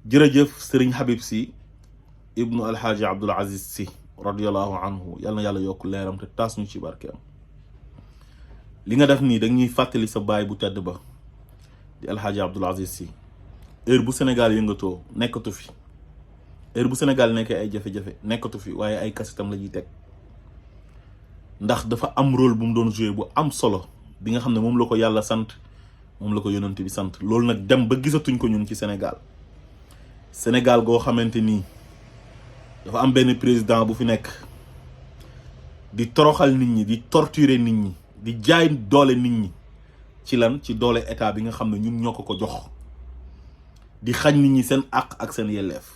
jërëjëf Serigne Habib Sy ibnu alxaaji Abdoulaye Aziz Sy radiyallahu anhu yal na yàlla yokk leeram te taas ñu ci barkeem. li nga def nii dañuy fàttali sa baay bu tedd ba di alxaaji Abdoulaye Aziz Sy. heure bu Sénégal yëngatoo nekkatu fi heure bu Sénégal nekkee ay jafe-jafe nekkatu fi waaye ay kasitam la ñuy teg ndax dafa am rôle bu mu doon joué bu am solo bi nga xam ne moom la ko yàlla sant moom la ko yonent bi sant loolu nag dem ba gisatuñ ko ñun ci Sénégal goo xamante nii dafa am benn président bu fi nekk di toroxal nit ñi di torturer nit ñi di jaay doole nit ñi ci lan ci doole état bi nga xam ne ñun ñoo ko jox di xañ nit ñi seen àq ak seen yelleef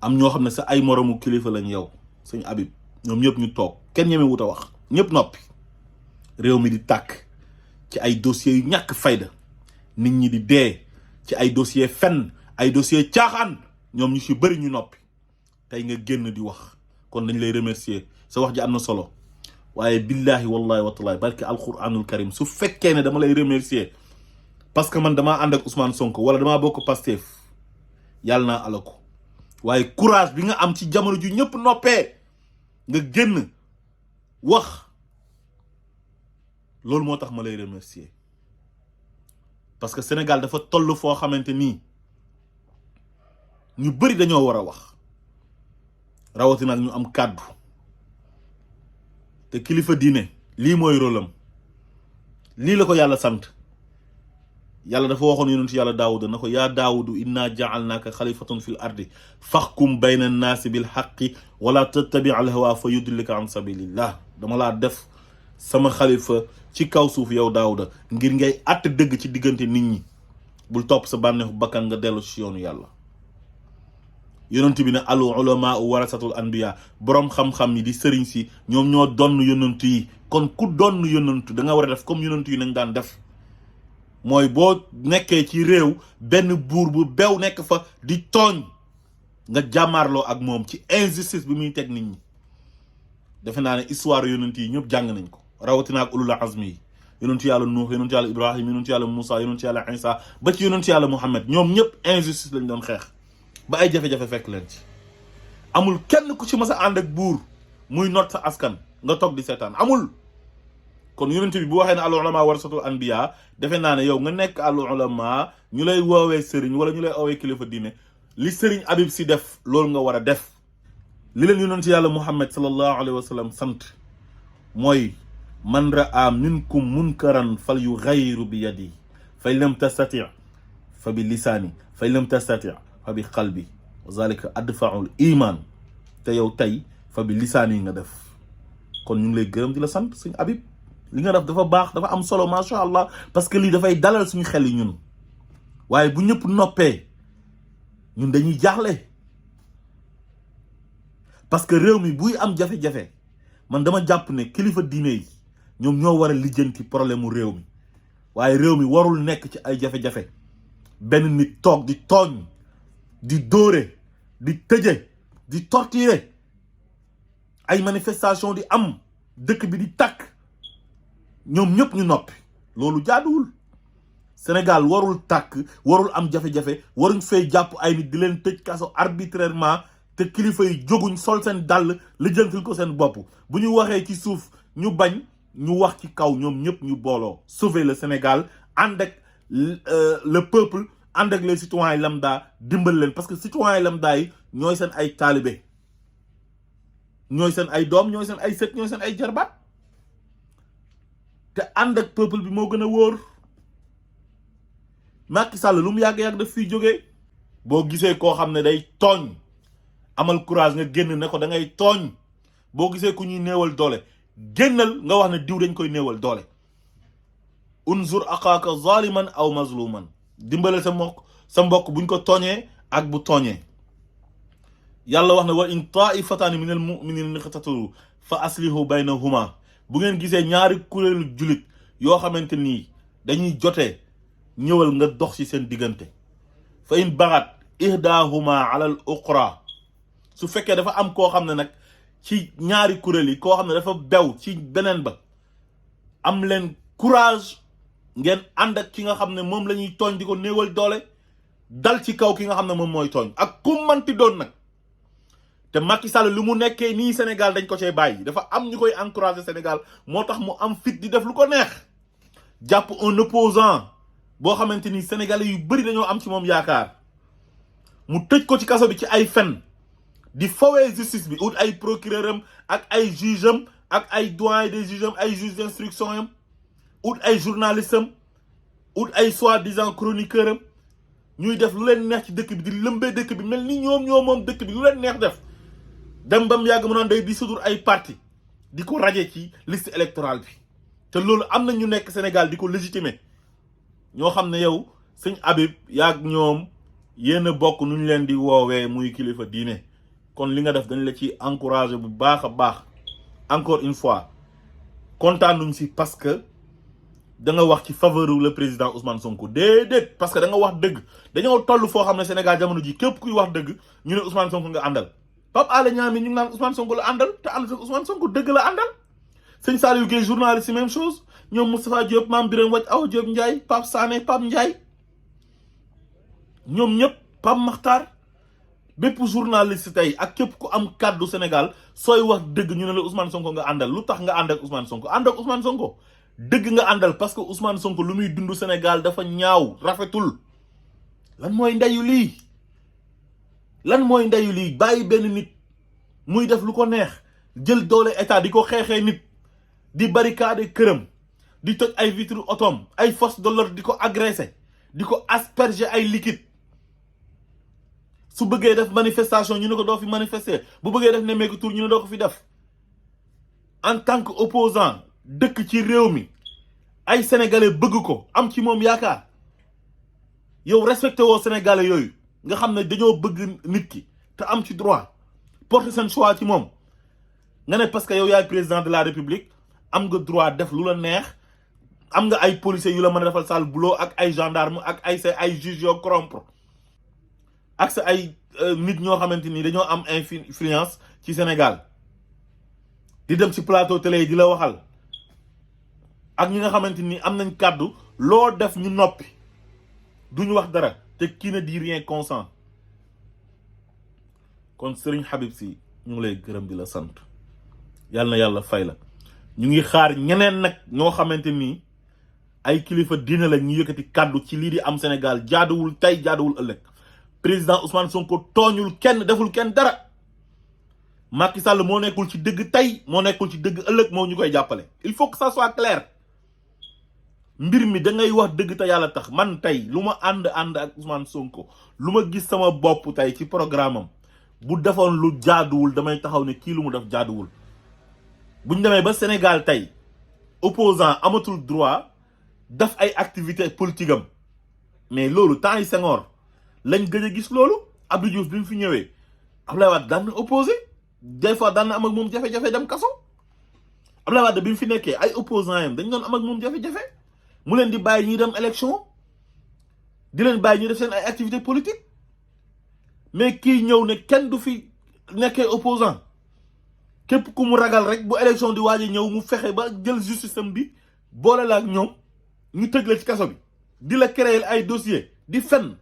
am ñoo xam ne sa ay moromu kilifa lañ yow sëñ Habib ñoom ñëpp ñu toog kenn ñeme wut a wax ñëpp noppi réew mi di tàkk ci ay dossiers yu ñàkk fayda nit ñi di dee ci ay dossiers fenn ay dossier caaxaan ñoom ñu ci bëri ñu noppi tey nga génn di wax kon dañ lay remercier sa wax ji am na solo waaye billahi wallahi watalaay barke alquranul karim su fekkee ne dama lay remercier parce que man damaa ànd ak Ousmane Sonko wala damaa bokk Pastef yàlla naa alako waaye courage bi nga am ci jamono ju ñëpp noppee nga génn wax loolu moo tax ma lay remercier parce que Sénégal dafa toll foo xamante nii ñu bëri dañoo war a wax rawatina ak ñu am kàddu te kilifa diine lii mooy rôle am lii la ko yàlla sant yàlla dafa waxoon yonentu yàlla daawuda na ko yaa daawudu inna ja'alnaaka xalifatun fil ardi faxkum bayna annaasi bil xaqi wala tattabi al hawa fa yudillika an sabilillah dama laa def sama xalifa ci kaw suuf yow daawuda ngir ngay àtte dëgg ci diggante nit ñi bul topp sa bànneexu bakkan nga dellu ci yoonu yàlla yonent bi ne al ulama warasatul anbiya boroom xam-xam yi di sëriñ si ñoom ñoo donn yonent yi kon ku donn yonent da nga war a def comme yonent yi nañ daan def mooy boo nekkee ci réew benn buur bu bew nekk fa di tooñ nga jàmmaarloo ak moom ci injustice bi muy teg nit ñi defe naa ne histoire yonent yi ñëpp jàng nañ ko rawatina ak ulul azmi yi yonentu yàlla Nuux yonentu yàlla Ibrahim yonentu yàlla Moussa yonentu yàlla Isa ba ci yonentu yàlla Muhammad ñoom ñëpp injustice lañ doon xeex ba ay jafe-jafe fekk leen ci amul kenn ku ci mës a ànd ak buur muy not sa askan nga toog di seetaan amul kon yonent bi bu waxee ne al ulama warasatul anbiya defe naa ne yow nga nekk al ulama ñu lay woowee sëriñ wala ñu lay woowee kilifa diine li Serigne Habib Sy def loolu nga war a def li leen yonent yàlla Muhammad sallallahu alayhi wa sallam sant mooy man raa minkum munkaran fal yughayyiru bi yadi fa in lam tastati fa bi lisaani fa in lam tastati fa bi qalbi wa zalika adfaul iman te yow tey fa bi lisaan yi nga def kon ñu ngi lay gërëm di la sant sëñ Habib li nga def dafa baax dafa am solo macha allah parce que lii dafay dalal suñu xel yi ñun waaye bu ñëpp noppee ñun dañuy jaaxle parce que réew mi buy am jafe-jafe man dama jàpp ne kilifa diine yi ñoom ñoo war a lijjanti problème mu réew mi waaye réew mi warul nekk ci ay jafe-jafe benn nit toog di tooñ di dóore di tëje di torturer ay manifestation di am dëkk bi di tàkk ñoom ñëpp ñu noppi loolu jaaduwul Sénégal warul tàkk warul am jafe-jafe waruñ fay jàpp ay nit di leen tëj kaso arbitrairement te kilifa yi jóguñ sol seen dàll lijjantil ko seen bopp bu ñu waxee ci suuf ñu bañ ñu wax ci kaw ñoom ñëpp ñu booloo sauver le Sénégal ànd ak le peuple ànd ak les citoyens lambda dimbal leen parce que citoyens lambda yi ñooy seen ay taalibe ñooy seen ay doom ñooy seen ay sët ñooy seen ay jarbaat te ànd ak peuple bi moo gën a wóor Macky Sall lu mu yàgg-yàgg daf fiy jógee boo gisee koo xam ne day tooñ amal courage nga génn ne ko da ngay tooñ boo gisee ku ñuy néewal doole génnal nga wax ne diw dañ koy néewal doole unzur axaaka zaliman aw mazluman dimbale sa mbokk buñ ko tooñee ak bu tooñee yàlla wax ne wa in taifataani minal muminina iqtatalu fa aslihu baynahuma bu ngeen gisee ñaari kuréelu julit yoo xamante nii dañuy jotee ñëwal nga dox ci seen diggante fa in baxat ihdahuma ala al uxra su fekkee dafa am koo xam ne nag ci ñaari kuréel yi koo xam ne dafa bew ci beneen ba am leen courage ngeen ànd ak ki nga xam ne moom la ñuy tooñ di ko néewal doole dal ci kaw ki nga xam ne moom mooy tooñ ak ku manti doon nag. te Macky Sall lu mu nekkee nii Sénégal dañ ko cee bàyyi dafa am ñu koy encourager Sénégal moo tax mu am fit di def lu ko neex jàpp un opposant boo xamante ni sénégalais yu bëri dañoo am ci moom yaakaar mu tëj ko ci kaso bi ci ay fen di fawee justice bi ut ay procureur am ak ay juge am ak ay doyen des juges am ay juge d'instruction am ut ay journaliste am ut ay soi-disant chroniqueur am ñuy def lu leen neex ci dëkk bi di lëmbee dëkk bi mel ni ñoom moom dëkk bi lu leen neex def dem bam yàgg mu naan day dissoudre ay parti di ko raje ci liste électorale bi te loolu am na ñu nekk Sénégal di ko légitimer ñoo xam ne yow sëñ Habib yaag ñoom yéen a bokk nu ñu leen di woowee muy kilifa diine kon li nga def dañ la ci encourager bu baax a baax encore une fois kontaan nuñ si parce que da nga wax ci faveur le président Ousmane Sonko déedéet parce que da nga wax dëgg dañoo toll foo xam ne Sénégal jamono ji képp kuy wax dëgg ñu ne Ousmane Sonko nga àndal Pape Alé Niang mi ñu ngi naan Ousmane Sonko la àndal te ànd ak Ousmane Sonko dëgg la àndal sëñ Saliou Guèye journaliste même chose ñoom Moustapha Diop Mame Birame Wathie Awa Diop Ndiaye Pape Sané Pape Ndiaye ñoom ñëpp Pape Makhtar bépp journaliste tey ak képp ku am kàddu Sénégal sooy wax dëgg ñu ne la Ousmane Sonko nga àndal lu tax nga ànd ak Ousmane Sonko ànd ak Ousmane Sonko dëgg nga àndal parce que Ousmane Sonko lu muy dund Sénégal dafa ñaaw rafetul lan mooy ndeyu lii bàyyi benn nit muy def lu ko neex jël doole état di ko xeexee nit di barricade këram di toj ay vitre otom ay force de l'ordre di ko agressé di ko asperger ay liquide su bëggee def manifestation ñu ne ko doo fi manifester bu bëggee def nemmeeku tour ñu ne doo ko fi def en tant que opposant dëkk ci réew mi ay sénégalais bëgg ko am ci moom yaakaar yow respecté woo sénégalais yooyu nga xam ne dañoo bëgg nit ki te am ci droit porter seen choix ci moom nga ne parce que yow yaay président de la république am nga droit def lu la neex am nga ay policiers yu la mën a defal sale boulot ak ay gendarme ak ay juges yoo corrompre ak sa ay nit ñoo xamante ni dañoo am influence ci Sénégal di dem ci plateau télé yi di la waxal ak ñi nga xamante ni am nañ kàddu loo def ñu noppi duñu wax dara te qui ne dit rien consent kon Serigne Habib Sy ñu ngi lay gërëm di la sant yàlla na yàlla fay la ñu ngi xaar ñeneen nag ñoo xamante ni ay kilifa diine la ñu yëkkati kàddu ci lii di am Sénégal jaaduwul tey jaaduwul ëllëg président Ousmane Sonko tooñul kenn deful kenn dara Macky Sall moo nekkul ci dëgg tey moo nekkul ci dëgg ëllëg moo ñu koy jàppale il faut que ça soit clair mbir mi da ngay wax dëgg te yàlla tax man tey lu ma ànd ak Ousmane Sonko lu ma gis sama bopp tey ci programme am bu defoon lu jaaduwul damay taxaw ne kii lu mu def jaaduwul buñ demee ba Sénégal tey opposant amatul droit def ay activité politique am mais loolu temps yi Senghor lañ gëj a gis loolu Abdou Diouf bi mu fi ñëwee Abdoulaye Wade daan na opposé des fois daan na am ak moom jafe-jafe dem kaso Abdoulaye Wade bi mu fi nekkee ay opposant yam dañ doon am ak moom jafe-jafe mu leen di bàyyi ñuy dem élection di leen bàyyi ñuy def seen ay activité politique mais kii ñëw ne kenn du fi nekkee opposant képp ku mu ragal rek bu élection di waaj a ñëw mu fexe ba jël justice am bi boole la ak ñoom ñu tëj la ci kaso bi di la créer ay dossier di fen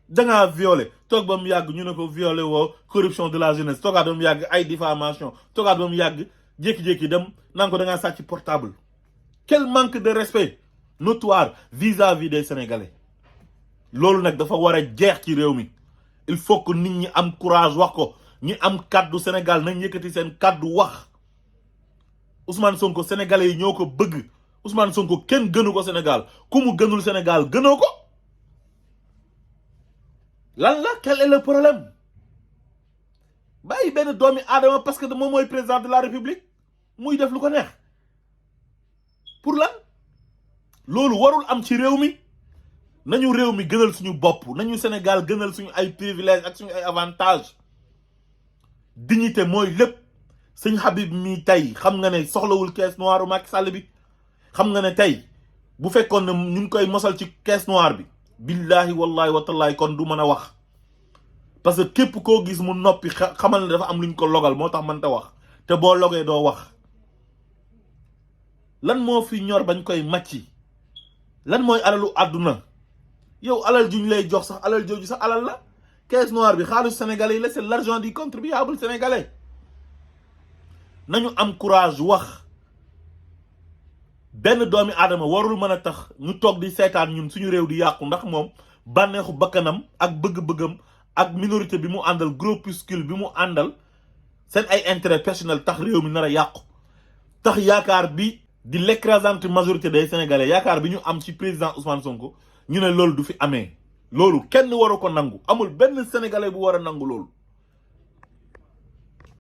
dangaa violé toog ba mu yàgg ñu ne ko violé woo corruption de la jeunesse toogaat ba mu yàgg ay diffamation toogaat ba mu yàgg jékki-jékki dem naan ko dangaa sàcc portable quel manque de respect notoire vis-à-vis des Sénégalais loolu nag dafa war a jeex ci réew mi il faut que nit ñi am courage wax ko ñi am kàddu Sénégal nañ yëkkati seen kàddu wax Ousmane Sonko sénégalais yi ñoo ko bëgg Ousmane Sonko kenn gënu ko Sénégal ku mu gënul Sénégal gënoo ko lan la quel est le problème bàyyi benn doomi aadama parce que moom mooy président de la république muy def lu ko neex pour lan loolu warul am ci réew mi nañu réew mi gënal suñu bopp nañu Sénégal gënal suñu ay privilèges ak suñu ay avantages dignité mooy lépp sëñ Habib mi tey xam nga ne soxlawul caisse noire Macky Sall bi xam nga ne tey bu fekkoon ne ñu ngi koy mosal ci caisse noire bi billahi wallahi watallahi kon du mën a wax parce que képp koo gis mu noppi xamal ne dafa am luñ ko logal moo tax mënta wax te boo logee doo wax lan moo fi ñor bañ koy màcci lan mooy alalu àdduna yow alal juñ lay jox sax alal jooju sax alal la caisse noire bi xaalis sénégalais yi la c'est l'argent du contribuable sénégalais nañu am courage wax benn doomi aadama warul mën a tax ñu toog di seetaan ñun suñu réew di yàqu ndax moom bànneexu bakkanam ak bëgg-bëggam ak minorité bi mu àndal groupuscule bi mu àndal seen ay intérêt personnel tax réew mi nar a yàqu tax yaakaar bi di l'écrasante majorité des sénégalais yaakaar bi ñu am ci président Ousmane Sonko ñu ne loolu du fi amee loolu kenn waru ko nangu amul benn sénégalais bu war a nangu loolu